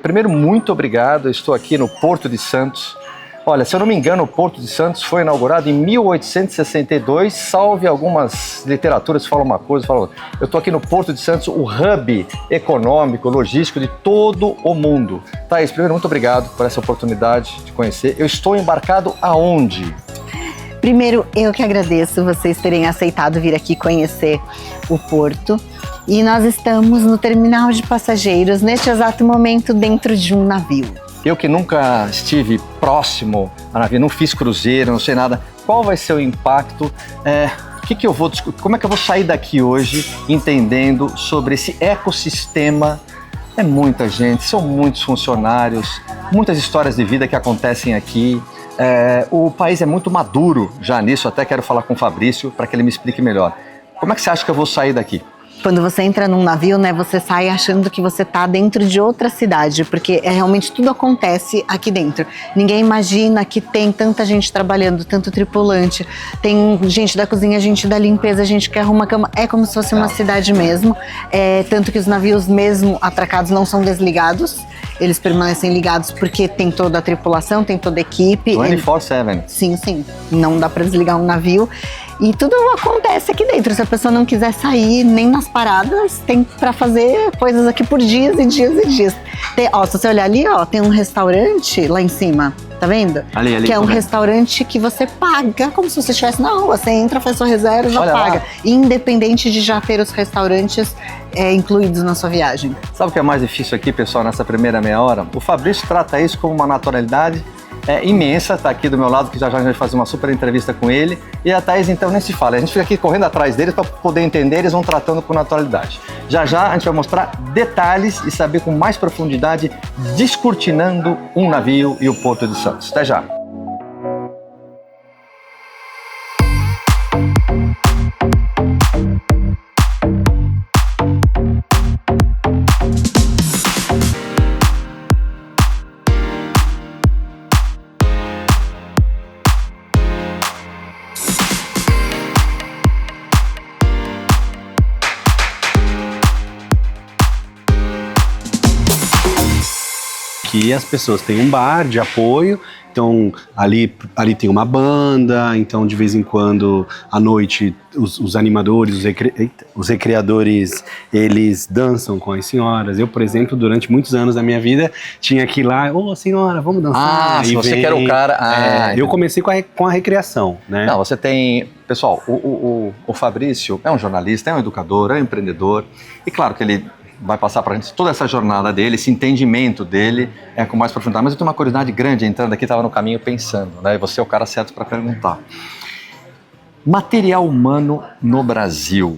Primeiro, muito obrigado. Eu estou aqui no Porto de Santos. Olha, se eu não me engano, o Porto de Santos foi inaugurado em 1862, salve algumas literaturas que falam uma coisa, falam outra. Eu estou aqui no Porto de Santos, o hub econômico, logístico de todo o mundo. Thaís, primeiro, muito obrigado por essa oportunidade de conhecer. Eu estou embarcado aonde? Primeiro, eu que agradeço vocês terem aceitado vir aqui conhecer o Porto. E nós estamos no terminal de passageiros, neste exato momento, dentro de um navio. Eu que nunca estive próximo a navio, não fiz cruzeiro, não sei nada, qual vai ser o impacto? Como é que eu vou sair daqui hoje entendendo sobre esse ecossistema? É muita gente, são muitos funcionários, muitas histórias de vida que acontecem aqui. O país é muito maduro já nisso, até quero falar com o Fabrício para que ele me explique melhor. Como é que você acha que eu vou sair daqui? Quando você entra num navio, né, você sai achando que você tá dentro de outra cidade, porque realmente tudo acontece aqui dentro. Ninguém imagina que tem tanta gente trabalhando, tanto tripulante, tem gente da cozinha, gente da limpeza, gente que arruma cama. É como se fosse uma cidade mesmo, tanto que os navios mesmo atracados não são desligados, eles permanecem ligados porque tem toda a tripulação, tem toda a equipe. 24/7. Sim, não dá para desligar um navio. E tudo acontece aqui dentro. Se a pessoa não quiser sair nem nas paradas, tem para fazer coisas aqui por dias e dias e dias. Se você olhar ali, tem um restaurante lá em cima, tá vendo? Ali, que é um restaurante que você paga como se você estivesse na rua. Você entra, faz sua reserva e já paga. Lá. Independente de já ter os restaurantes incluídos na sua viagem. Sabe o que é mais difícil aqui, pessoal, nessa primeira meia hora? O Fabrício trata isso como uma naturalidade imensa, tá aqui do meu lado, que já a gente vai fazer uma super entrevista com ele. E a Thaís, então, nem se fala. A gente fica aqui correndo atrás deles para poder entender, eles vão tratando com naturalidade. Já a gente vai mostrar detalhes e saber com mais profundidade, descortinando um navio e o Porto de Santos. Até já! Aqui as pessoas têm um bar de apoio, então ali tem uma banda, então de vez em quando à noite os animadores, os recreadores, eles dançam com as senhoras. Eu, por exemplo, durante muitos anos da minha vida tinha que ir lá, senhora, vamos dançar. Se você quer o cara... eu comecei com a recreação, né? Não, você tem... Pessoal, o Fabrício é um jornalista, é um educador, é um empreendedor, e claro que ele vai passar pra gente toda essa jornada dele, esse entendimento dele com mais profundidade. Mas eu tenho uma curiosidade grande, entrando aqui, estava no caminho pensando, né? E você é o cara certo para perguntar. Material humano no Brasil.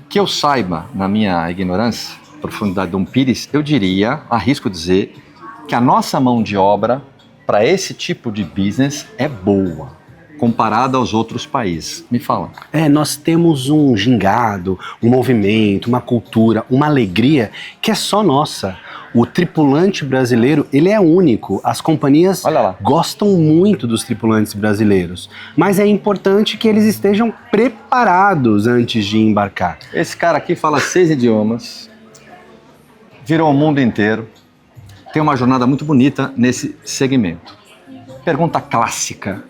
Que eu saiba, na minha ignorância, profundidade de um pires, eu diria, arrisco dizer, que a nossa mão de obra para esse tipo de business é boa, comparada aos outros países. Me fala. Nós temos um gingado, um movimento, uma cultura, uma alegria que é só nossa. O tripulante brasileiro, ele é único. As companhias gostam muito dos tripulantes brasileiros. Mas é importante que eles estejam preparados antes de embarcar. Esse cara aqui fala 6 idiomas, virou o mundo inteiro, tem uma jornada muito bonita nesse segmento. Pergunta clássica.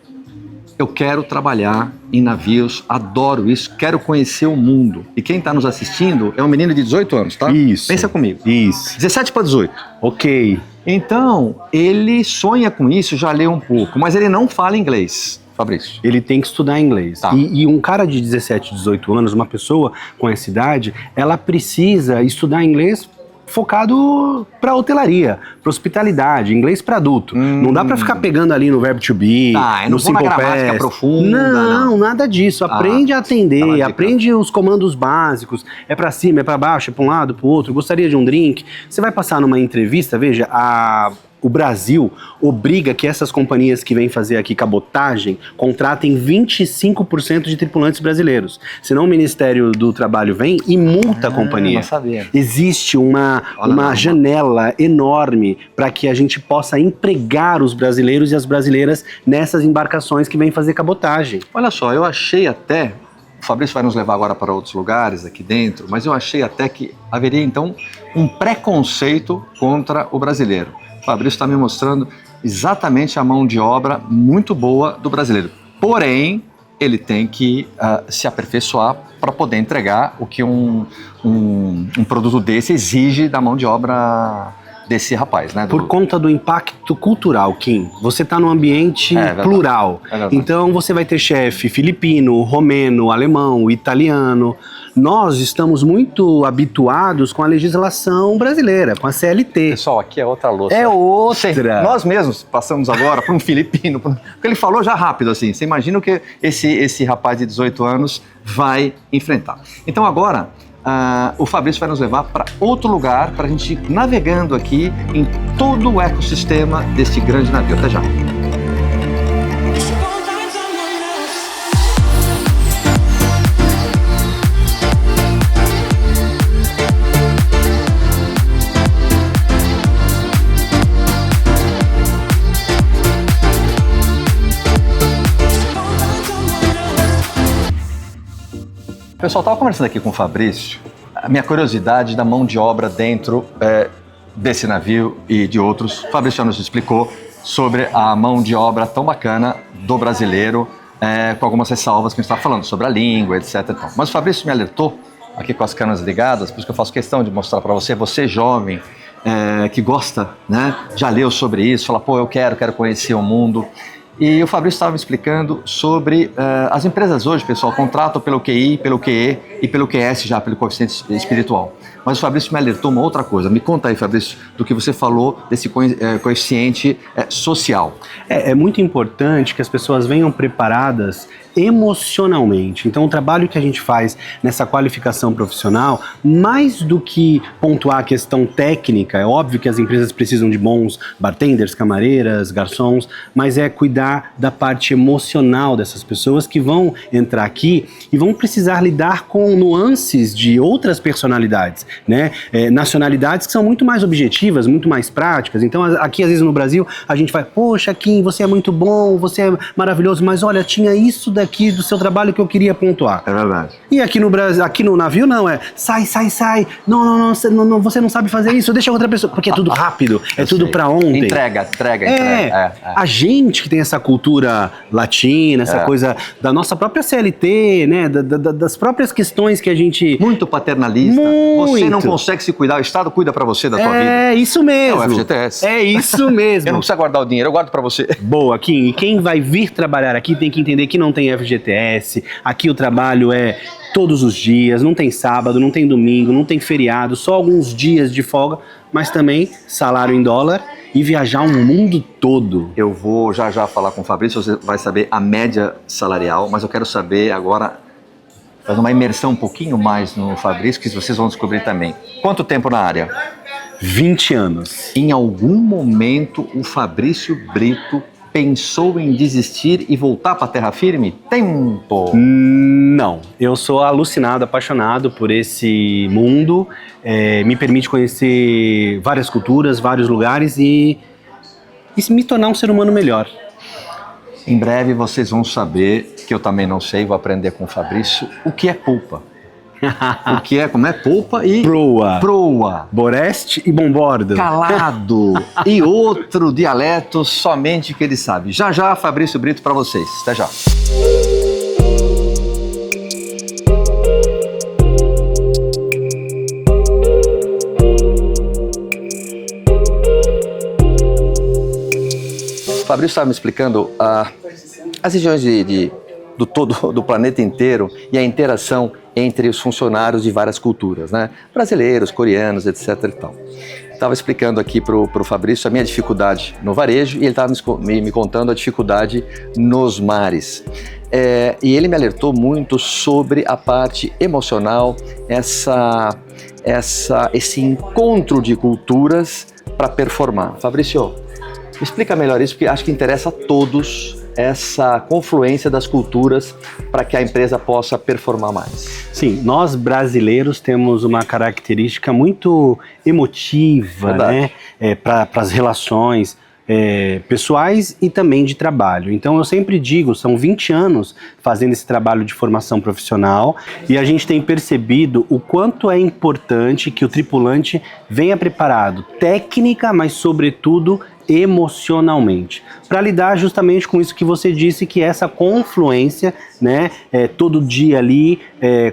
Eu quero trabalhar em navios, adoro isso, quero conhecer o mundo. E quem está nos assistindo é um menino de 18 anos, tá? Isso. Pensa comigo. Isso. 17 para 18. Ok. Então, ele sonha com isso, já leu um pouco, mas ele não fala inglês, Fabrício. Ele tem que estudar inglês. Tá. E um cara de 17, 18 anos, uma pessoa com essa idade, ela precisa estudar inglês focado para hotelaria, para hospitalidade, inglês para adulto. Não dá para ficar pegando ali no verbo to be, no simple past. Profunda. Não, nada disso. Aprende a atender, aprende os comandos básicos. É para cima, é para baixo, é para um lado, para o outro. Gostaria de um drink. Você vai passar numa entrevista, veja, o Brasil obriga que essas companhias que vêm fazer aqui cabotagem contratem 25% de tripulantes brasileiros. Senão o Ministério do Trabalho vem e multa a companhia. Não sabia. Existe uma janela enorme para que a gente possa empregar os brasileiros e as brasileiras nessas embarcações que vêm fazer cabotagem. Olha só, eu achei até, o Fabrício vai nos levar agora para outros lugares aqui dentro, mas eu achei até que haveria então um preconceito contra o brasileiro. O Fabrício está me mostrando exatamente a mão de obra muito boa do brasileiro. Porém, ele tem que se aperfeiçoar para poder entregar o que um produto desse exige da mão de obra desse rapaz, né? Por conta do impacto cultural, Kim. Você está num ambiente plural. Então você vai ter chefe filipino, romeno, alemão, italiano. Nós estamos muito habituados com a legislação brasileira, com a CLT. Pessoal, aqui é outra louça. É outra. Nós mesmos passamos agora para um filipino, porque ele falou já rápido assim. Você imagina o que esse rapaz de 18 anos vai enfrentar. Então agora, o Fabrício vai nos levar para outro lugar, para a gente ir navegando aqui em todo o ecossistema desse grande navio. Até já. Pessoal, estava conversando aqui com o Fabrício, a minha curiosidade da mão de obra dentro desse navio e de outros. O Fabrício já nos explicou sobre a mão de obra tão bacana do brasileiro, com algumas ressalvas que a gente estava falando sobre a língua, etc. Então. Mas o Fabrício me alertou, aqui com as câmeras ligadas, por isso que eu faço questão de mostrar para você jovem, que gosta, né, já leu sobre isso, fala, pô, eu quero conhecer o mundo. E o Fabrício estava me explicando sobre as empresas hoje, pessoal, contratam pelo QI, pelo QE e pelo QS já, pelo coeficiente espiritual. Mas o Fabrício me alertou uma outra coisa. Me conta aí, Fabrício, do que você falou desse coeficiente social. É muito importante que as pessoas venham preparadas emocionalmente. Então o trabalho que a gente faz nessa qualificação profissional, mais do que pontuar a questão técnica, é óbvio que as empresas precisam de bons bartenders, camareiras, garçons, mas é cuidar da parte emocional dessas pessoas que vão entrar aqui e vão precisar lidar com nuances de outras personalidades, né? Nacionalidades que são muito mais objetivas, muito mais práticas. Então aqui às vezes no Brasil a gente vai, poxa Kim, você é muito bom, você é maravilhoso, mas olha, tinha isso daqui do seu trabalho que eu queria pontuar. É verdade. E aqui no Brasil, aqui no navio não, sai, não, você não sabe fazer isso, deixa outra pessoa, porque é tudo rápido, tudo pra ontem. Entrega. A gente que tem essa cultura latina, essa coisa da nossa própria CLT, né, das próprias questões que a gente... Muito paternalista. Muito. Você não consegue se cuidar, o Estado cuida pra você da tua vida. É isso mesmo. É o FGTS. É isso mesmo. Eu não preciso guardar o dinheiro, eu guardo pra você. Boa, Kim. E quem vai vir trabalhar aqui tem que entender que não tem FGTS, aqui o trabalho é todos os dias, não tem sábado, não tem domingo, não tem feriado, só alguns dias de folga, mas também salário em dólar e viajar o mundo todo. Eu vou já falar com o Fabrício, você vai saber a média salarial, mas eu quero saber agora, fazer uma imersão um pouquinho mais no Fabrício, que vocês vão descobrir também. Quanto tempo na área? 20 anos. Em algum momento o Fabrício Brito pensou em desistir e voltar para a terra firme? Tempo! Não, eu sou alucinado, apaixonado por esse mundo, me permite conhecer várias culturas, vários lugares e me tornar um ser humano melhor. Em breve vocês vão saber, que eu também não sei, vou aprender com o Fabrício, o que é polpa. O que é, como é? Polpa e... Proa. Boreste e bombordo. Calado. E outro dialeto somente que ele sabe. Já, Fabrício Brito, para vocês. Até já. O Fabrício estava me explicando as regiões de do planeta inteiro e a interação entre os funcionários de várias culturas, né? Brasileiros, coreanos, etc. e tal. Estava explicando aqui para o Fabrício a minha dificuldade no varejo e ele estava me contando a dificuldade nos mares. E ele me alertou muito sobre a parte emocional, esse encontro de culturas para performar. Fabrício, me explica melhor isso, porque acho que interessa a todos essa confluência das culturas para que a empresa possa performar mais. Sim, nós brasileiros temos uma característica muito emotiva, né, para as relações pessoais e também de trabalho. Então eu sempre digo, são 20 anos fazendo esse trabalho de formação profissional e a gente tem percebido o quanto é importante que o tripulante venha preparado técnica, mas sobretudo emocionalmente, para lidar justamente com isso que você disse, que é essa confluência, né, todo dia ali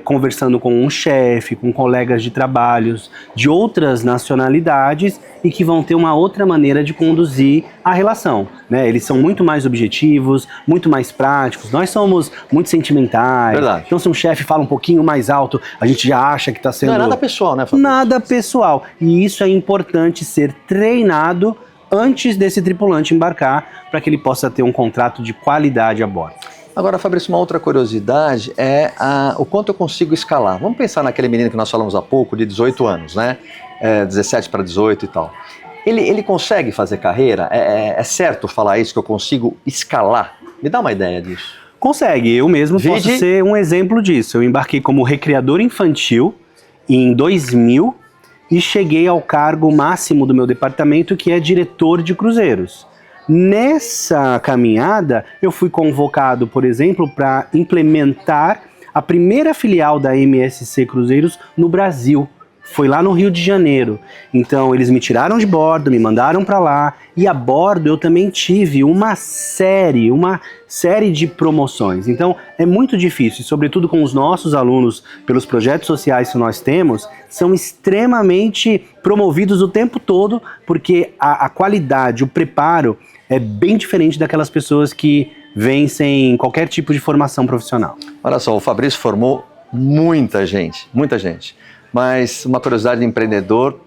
conversando com um chefe, com colegas de trabalhos de outras nacionalidades e que vão ter uma outra maneira de conduzir a relação, né? Eles são muito mais objetivos, muito mais práticos, nós somos muito sentimentais. Verdade. Então se um chefe fala um pouquinho mais alto, a gente já acha que está sendo... Não é nada pessoal, né, Fabrício? Nada pessoal, e isso é importante ser treinado antes desse tripulante embarcar, para que ele possa ter um contrato de qualidade a bordo. Agora, Fabrício, uma outra curiosidade é o quanto eu consigo escalar. Vamos pensar naquele menino que nós falamos há pouco, de 18 anos, né? 17 para 18 e tal. Ele consegue fazer carreira? É certo falar isso, que eu consigo escalar? Me dá uma ideia disso. Consegue, eu mesmo posso ser um exemplo disso. Eu embarquei como recreador infantil em 2000, e cheguei ao cargo máximo do meu departamento, que é diretor de cruzeiros. Nessa caminhada, eu fui convocado, por exemplo, para implementar a primeira filial da MSC Cruzeiros no Brasil. Foi lá no Rio de Janeiro. Então, eles me tiraram de bordo, me mandaram para lá, e a bordo eu também tive uma série de promoções. Então, é muito difícil, sobretudo com os nossos alunos, pelos projetos sociais que nós temos, são extremamente promovidos o tempo todo, porque a qualidade, o preparo é bem diferente daquelas pessoas que vêm sem qualquer tipo de formação profissional. Olha só, o Fabrício formou muita gente, mas uma curiosidade de empreendedor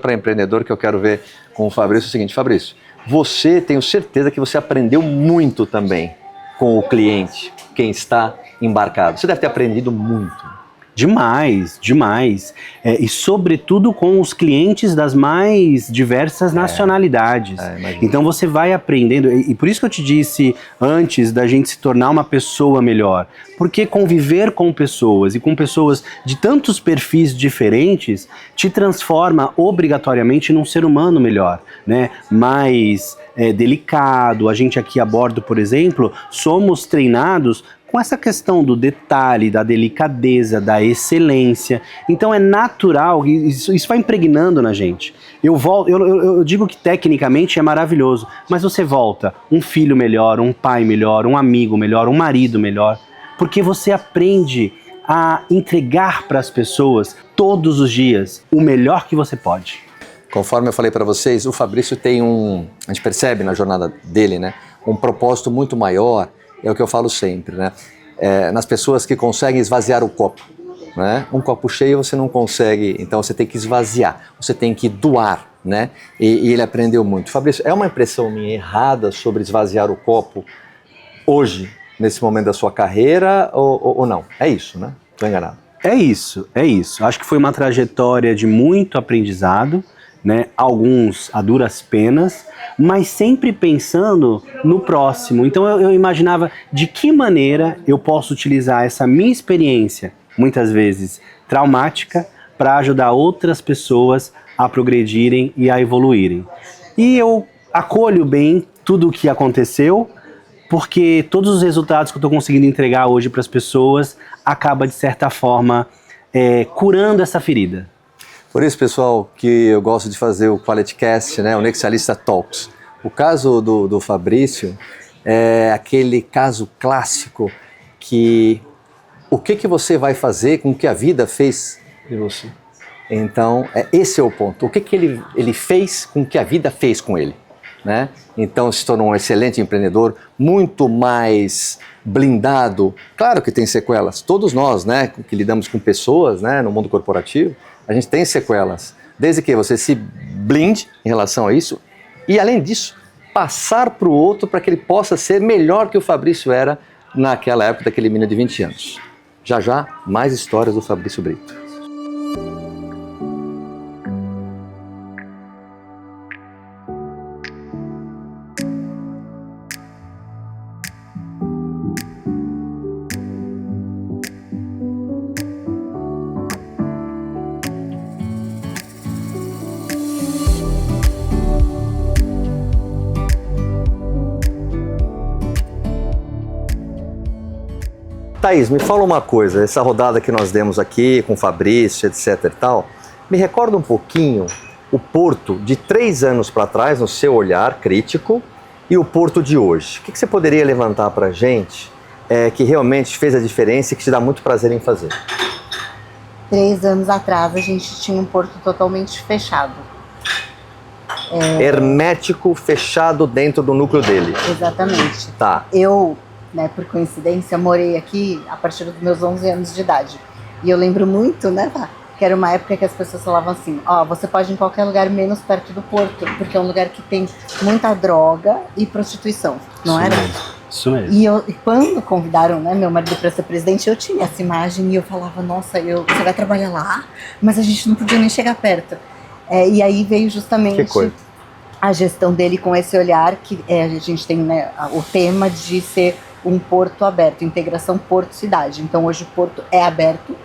para empreendedor que eu quero ver com o Fabrício é o seguinte: Fabrício, você, tenho certeza que você aprendeu muito também com o cliente, quem está embarcado. Você deve ter aprendido muito. Demais, demais. E sobretudo com os clientes das mais diversas nacionalidades. Então você vai aprendendo, e por isso que eu te disse antes da gente se tornar uma pessoa melhor, porque conviver com pessoas e com pessoas de tantos perfis diferentes te transforma obrigatoriamente num ser humano melhor, né? Mais delicado. A gente aqui a bordo, por exemplo, somos treinados com essa questão do detalhe, da delicadeza, da excelência. Então é natural, isso vai impregnando na gente. Eu digo que tecnicamente é maravilhoso, mas você volta um filho melhor, um pai melhor, um amigo melhor, um marido melhor, porque você aprende a entregar para as pessoas todos os dias o melhor que você pode. Conforme eu falei para vocês, o Fabrício tem a gente percebe na jornada dele, né, um propósito muito maior. É o que eu falo sempre, né? Nas pessoas que conseguem esvaziar o copo, né? Um copo cheio você não consegue, então você tem que esvaziar, você tem que doar, né? E ele aprendeu muito. Fabrício, é uma impressão minha errada sobre esvaziar o copo hoje, nesse momento da sua carreira, ou não? É isso, né? Estou enganado. É isso. Acho que foi uma trajetória de muito aprendizado, né? Alguns a duras penas, mas sempre pensando no próximo. Então eu imaginava de que maneira eu posso utilizar essa minha experiência, muitas vezes traumática, para ajudar outras pessoas a progredirem e a evoluírem. E eu acolho bem tudo o que aconteceu, porque todos os resultados que eu estou conseguindo entregar hoje para as pessoas acaba, de certa forma, curando essa ferida. Por isso, pessoal, que eu gosto de fazer o QualityCast, né, o Nexialista Talks. O caso do Fabrício é aquele caso clássico que o que você vai fazer com o que a vida fez de você. Então, esse é o ponto. O que ele fez com o que a vida fez com ele. né? Então se tornou um excelente empreendedor, muito mais blindado. Claro que tem sequelas. Todos nós, né, que lidamos com pessoas, né, no mundo corporativo, a gente tem sequelas. Desde que você se blinde em relação a isso e, além disso, passar para o outro para que ele possa ser melhor que o Fabrício era naquela época daquele menino de 20 anos. Já já, mais histórias do Fabrício Brito. Thaís, me fala uma coisa, essa rodada que nós demos aqui com o Fabrício, etc e tal, me recorda um pouquinho o Porto de 3 anos para trás, no seu olhar crítico, e o Porto de hoje. O que você poderia levantar para a gente que realmente fez a diferença e que te dá muito prazer em fazer? 3 anos atrás a gente tinha um porto totalmente fechado. Hermético, fechado dentro do núcleo dele. Exatamente. Tá. Eu, né, por coincidência, morei aqui a partir dos meus 11 anos de idade. E eu lembro muito, né, que era uma época que as pessoas falavam assim, você pode ir em qualquer lugar menos perto do porto, porque é um lugar que tem muita droga e prostituição, não era? Isso mesmo. E quando convidaram, né, meu marido para ser presidente, eu tinha essa imagem e eu falava, nossa, você vai trabalhar lá? Mas a gente não podia nem chegar perto. E aí veio justamente a gestão dele com esse olhar, que a gente tem, né, o tema de ser um porto aberto, integração porto-cidade. Então hoje o porto é aberto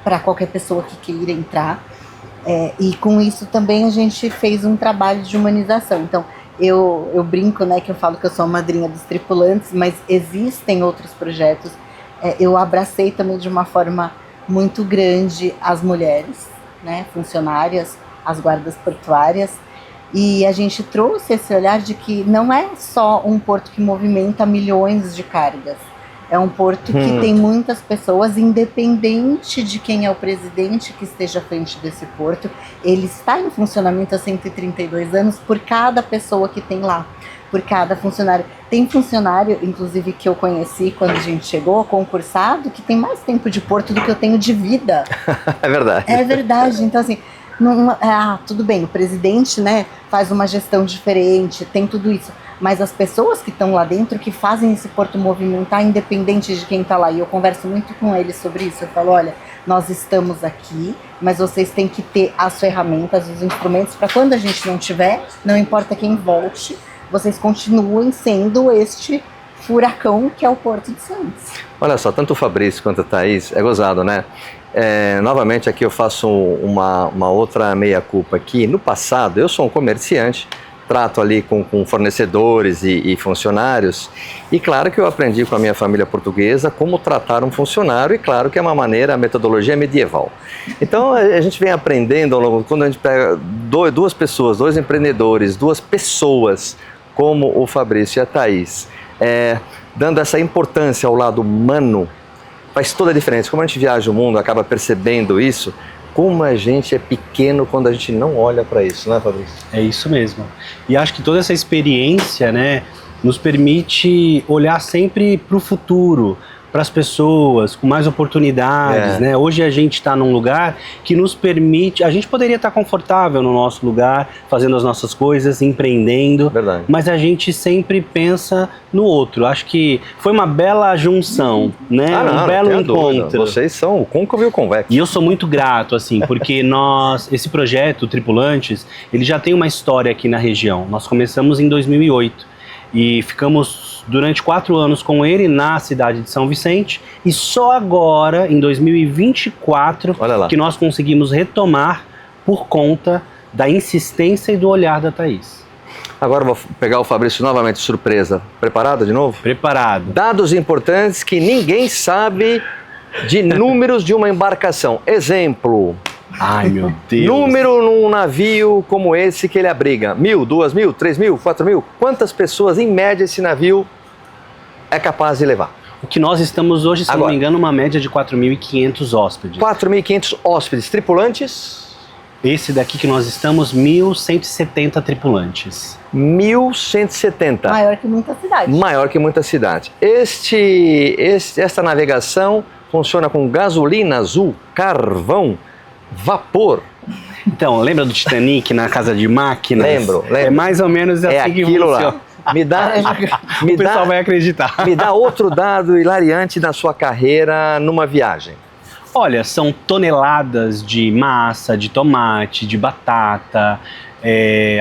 para qualquer pessoa que queira entrar. E com isso também a gente fez um trabalho de humanização. Então eu brinco, né, que eu falo que eu sou a madrinha dos tripulantes, mas existem outros projetos. Eu abracei também de uma forma muito grande as mulheres, né, funcionárias, as guardas portuárias. E a gente trouxe esse olhar de que não é só um porto que movimenta milhões de cargas. É um porto que tem muitas pessoas, independente de quem é o presidente que esteja à frente desse porto. Ele está em funcionamento há 132 anos por cada pessoa que tem lá, por cada funcionário. Tem funcionário, inclusive, que eu conheci quando a gente chegou, concursado, que tem mais tempo de porto do que eu tenho de vida. É verdade. É verdade. Então, assim, tudo bem, o presidente, né, faz uma gestão diferente, tem tudo isso, mas as pessoas que estão lá dentro, que fazem esse porto movimentar, independente de quem está lá, e eu converso muito com eles sobre isso, eu falo, olha, nós estamos aqui, mas vocês têm que ter as ferramentas, os instrumentos, para quando a gente não tiver, não importa quem volte, vocês continuem sendo este furacão que é o Porto de Santos. Olha só, tanto o Fabrício quanto a Thaís, é gozado, né? Novamente aqui eu faço uma outra meia-culpa aqui. No passado eu sou um comerciante, trato ali com fornecedores e funcionários, e claro que eu aprendi com a minha família portuguesa como tratar um funcionário, e claro que é uma maneira, a metodologia medieval. Então a gente vem aprendendo, quando a gente pega duas pessoas, 2 empreendedores, 2 pessoas como o Fabrício e a Thaís, dando essa importância ao lado humano, faz toda a diferença. Como a gente viaja o mundo, acaba percebendo isso, como a gente é pequeno quando a gente não olha para isso, né, Fabrício? É isso mesmo. E acho que toda essa experiência, né, nos permite olhar sempre para o futuro, para as pessoas, com mais oportunidades, né? Hoje a gente está num lugar que nos permite, a gente poderia estar confortável no nosso lugar, fazendo as nossas coisas, empreendendo, mas a gente sempre pensa no outro. Acho que foi uma bela junção, né? Um belo encontro. Vocês são o côncavo e o convexo. E eu sou muito grato, assim, porque esse projeto, Tripulantes, ele já tem uma história aqui na região. Nós começamos em 2008 e ficamos durante 4 anos com ele na cidade de São Vicente, e só agora, em 2024, que nós conseguimos retomar por conta da insistência e do olhar da Thaís. Agora vou pegar o Fabrício novamente de surpresa. Preparado de novo? Preparado. Dados importantes que ninguém sabe de números de uma embarcação. Exemplo. Ai, meu Deus. Número num navio como esse que ele abriga. 1.000, 2.000, 3.000, 4.000. Quantas pessoas, em média, esse navio é capaz de levar? O que nós estamos hoje, se não me engano, uma média de 4.500 hóspedes. 4.500 hóspedes. Tripulantes? Esse daqui que nós estamos, 1.170 tripulantes. 1.170. Maior que muita cidade. Maior que muita cidade. Esta navegação funciona com gasolina azul, carvão, vapor. Então, lembra do Titanic na casa de máquinas? Lembro. É mais ou menos assim que aquilo funciona. lá. O pessoal vai acreditar. Me dá outro dado hilariante da sua carreira numa viagem. Olha, são toneladas de massa, de tomate, de batata.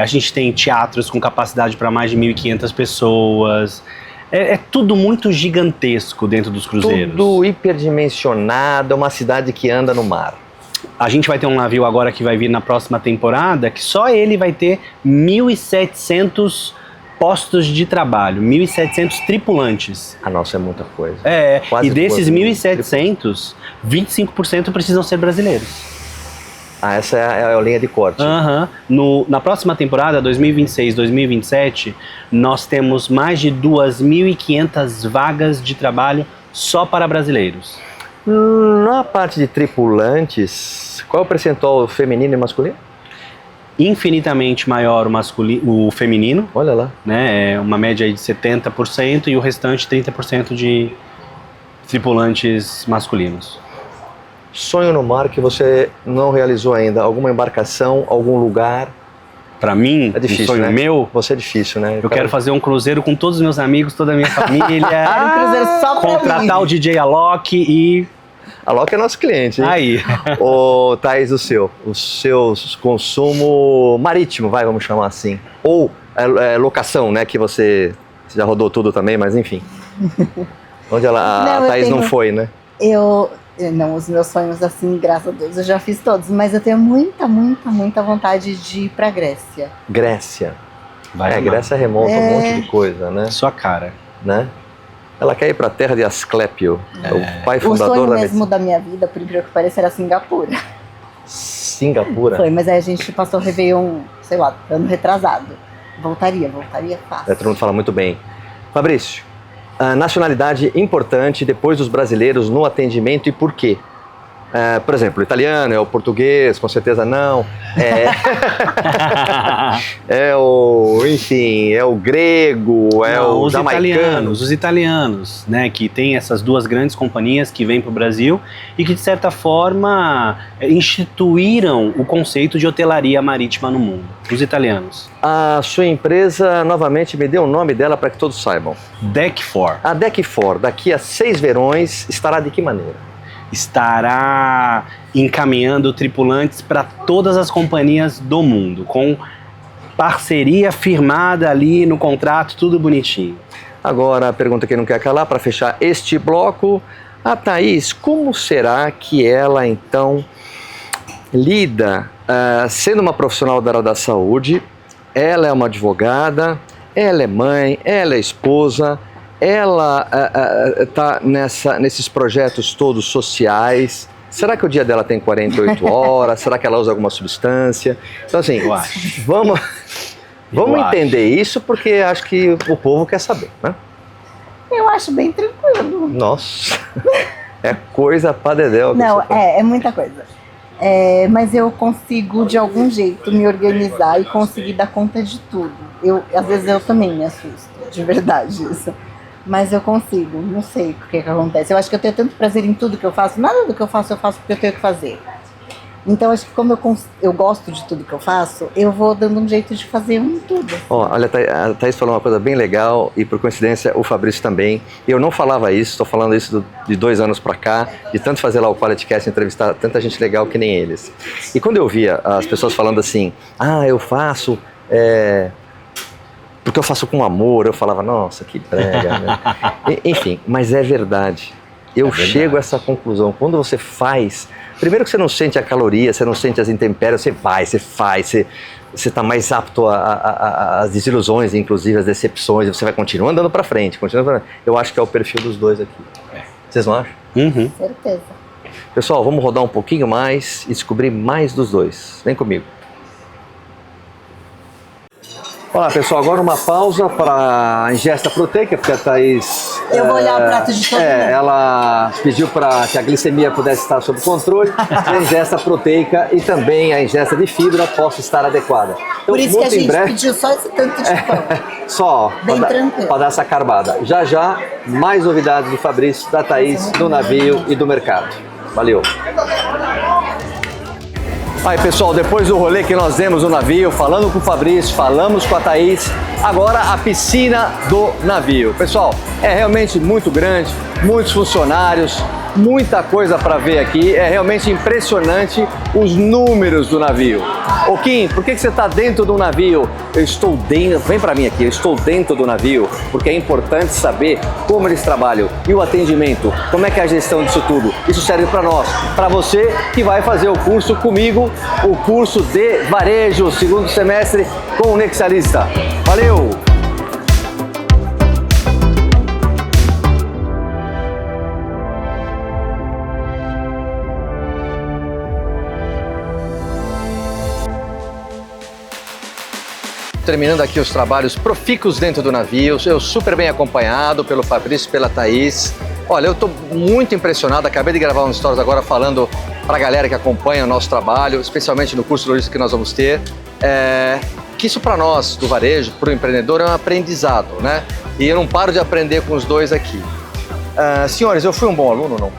A gente tem teatros com capacidade para mais de 1.500 pessoas. É tudo muito gigantesco dentro dos cruzeiros. Tudo hiperdimensionado, é uma cidade que anda no mar. A gente vai ter um navio agora que vai vir na próxima temporada, que só ele vai ter 1.700 postos de trabalho, 1.700 tripulantes. Ah, nossa, é muita coisa. E desses 1.700, 25% precisam ser brasileiros. Ah, essa é a linha de corte. Na próxima temporada, 2026, 2027, nós temos mais de 2.500 vagas de trabalho só para brasileiros. Na parte de tripulantes, qual é o percentual feminino e masculino? Infinitamente maior o feminino. Olha lá. Né? É uma média aí de 70% e o restante 30% de tripulantes masculinos. Sonho no mar que você não realizou ainda? Alguma embarcação, algum lugar? Pra mim, é difícil, um sonho né? meu... Você é difícil, né? Eu quero fazer um cruzeiro com todos os meus amigos, toda a minha família. Um cruzeiro só pra contratar mim. o DJ Alok e... Alok é nosso cliente, hein? Aí. Ô, Thaís, o seu consumo marítimo, vamos chamar assim. Ou locação, né? Que você já rodou tudo também, mas enfim. Onde a Thaís não foi, né? Não, os meus sonhos assim, graças a Deus, eu já fiz todos, mas eu tenho muita vontade de ir pra Grécia. Grécia. Vai amar. Grécia remonta um monte de coisa, né? Sua cara. Né? Ela quer ir pra terra de Asclépio, o pai fundador o sonho da mesmo da minha vida, por incrível que pareça, era Singapura. Singapura? Foi, mas aí a gente passou o Réveillon, sei lá, ano retrasado. Voltaria fácil. Todo mundo fala muito bem. Fabrício, a nacionalidade importante depois dos brasileiros no atendimento e por quê? Por exemplo, o italiano, é o português, com certeza não. Enfim, é o grego, o jamaicano. Os italianos, né, que tem essas duas grandes companhias que vêm para o Brasil e que, de certa forma, instituíram o conceito de hotelaria marítima no mundo. Os italianos. A sua empresa, novamente, me dê o nome dela para que todos saibam. Deck 4. A Deck 4, daqui a 6 verões, estará de que maneira? Estará encaminhando tripulantes para todas as companhias do mundo, com parceria firmada ali no contrato, tudo bonitinho. Agora, a pergunta que não quer calar, para fechar este bloco, a Thaís, como será que ela, então, lida, sendo uma profissional da área da saúde, ela é uma advogada, ela é mãe, ela é esposa, ela está nesses projetos todos sociais. Será que o dia dela tem 48 horas? Será que ela usa alguma substância? Então, assim, vamos entender isso, porque acho que o povo quer saber, né? Eu acho bem tranquilo. Nossa, é coisa pra dedéu. Não, é muita coisa. Mas eu consigo, de algum jeito, me organizar e conseguir dar conta de tudo. Às vezes eu também me assusto, de verdade, isso. Mas eu consigo, não sei o que acontece. Eu acho que eu tenho tanto prazer em tudo que eu faço. Nada do que eu faço porque eu tenho que fazer. Então, acho que como eu gosto de tudo que eu faço, eu vou dando um jeito de fazer tudo. Olha, a Thaís falou uma coisa bem legal e, por coincidência, o Fabrício também. Eu não falava isso, estou falando isso de 2 anos para cá, de tanto fazer lá o Quality Cast, entrevistar tanta gente legal que nem eles. E quando eu via as pessoas falando assim, eu faço... porque eu faço com amor, eu falava, nossa, que brega, né? Enfim, mas é verdade. Eu chego a essa conclusão. Quando você faz, primeiro que você não sente a caloria, você não sente as intempéries, você faz, você está mais apto às desilusões, inclusive às decepções, e você vai continuar andando para frente, Eu acho que é o perfil dos dois aqui. Vocês não acham? Uhum. Certeza. Pessoal, vamos rodar um pouquinho mais e descobrir mais dos dois. Vem comigo. Olá pessoal, agora uma pausa para a ingesta proteica, porque a Thaís Eu vou olhar o prato de todo mundo. Ela pediu para que a glicemia pudesse estar sob controle, a ingesta proteica e também a ingesta de fibra possa estar adequada. Então, Por isso que a muito em gente breve, pediu só esse tanto de pão. só Bem tranquilo. para dar essa carbada. Já já, mais novidades do Fabrício, da Thaís, do navio e do mercado. Valeu! Aí pessoal, depois do rolê que nós demos no navio, falando com o Fabrício, falamos com a Thaís, agora a piscina do navio. Pessoal, é realmente muito grande, muitos funcionários, muita coisa para ver aqui, é realmente impressionante os números do navio. Ô Kim, por que você está dentro do navio? Eu estou dentro, vem para mim aqui, eu estou dentro do navio, porque é importante saber como eles trabalham e o atendimento, como é que é a gestão disso tudo. Isso serve para nós, para você que vai fazer o curso comigo, o curso de varejo, segundo semestre com o Nexialista. Valeu! Terminando aqui os trabalhos profícuos dentro do navio, eu super bem acompanhado pelo Fabrício e pela Thaís. Olha, eu estou muito impressionado, acabei de gravar uns stories agora falando para a galera que acompanha o nosso trabalho, especialmente no curso de logística que nós vamos ter, que isso para nós do varejo, para o empreendedor, é um aprendizado, né? E eu não paro de aprender com os dois aqui. Senhores, eu fui um bom aluno ou não?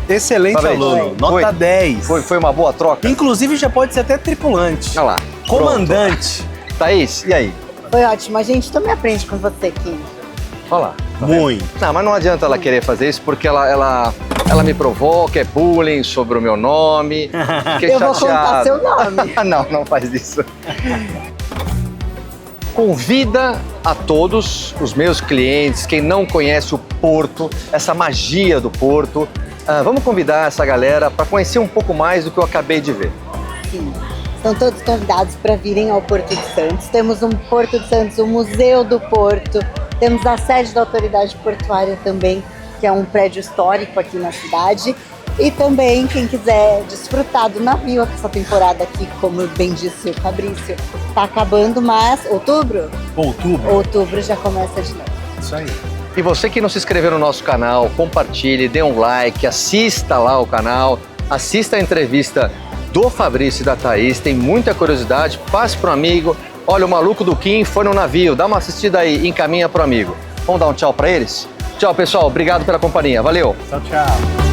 Excelente Fabrício, aluno, nota 10. Foi uma boa troca? Inclusive já pode ser até tripulante. Olha lá. Comandante. Pronto. Thaís, e aí? Foi ótimo. A gente também aprende com você, Kim. Olha lá. Muito. Não, mas não adianta ela querer fazer isso porque ela me provoca, é bullying sobre o meu nome. Fiquei Eu vou contar chateado. seu nome. Não faz isso. Convida a todos os meus clientes, quem não conhece o Porto, essa magia do Porto, vamos convidar essa galera para conhecer um pouco mais do que eu acabei de ver. Sim. Estão todos convidados para virem ao Porto de Santos. Temos um Porto de Santos, o Museu do Porto. Temos a sede da Autoridade Portuária também, que é um prédio histórico aqui na cidade. E também, quem quiser desfrutar do navio, essa temporada aqui, como bem disse o Fabrício, está acabando, mas outubro já começa de novo. Isso aí. E você que não se inscreveu no nosso canal, compartilhe, dê um like, assista lá o canal, assista a entrevista do Fabrício e da Thaís, tem muita curiosidade, passe para um amigo. Olha, o maluco do Kim foi no navio, dá uma assistida aí, encaminha para o amigo. Vamos dar um tchau para eles? Tchau, pessoal, obrigado pela companhia, valeu! Tchau, tchau.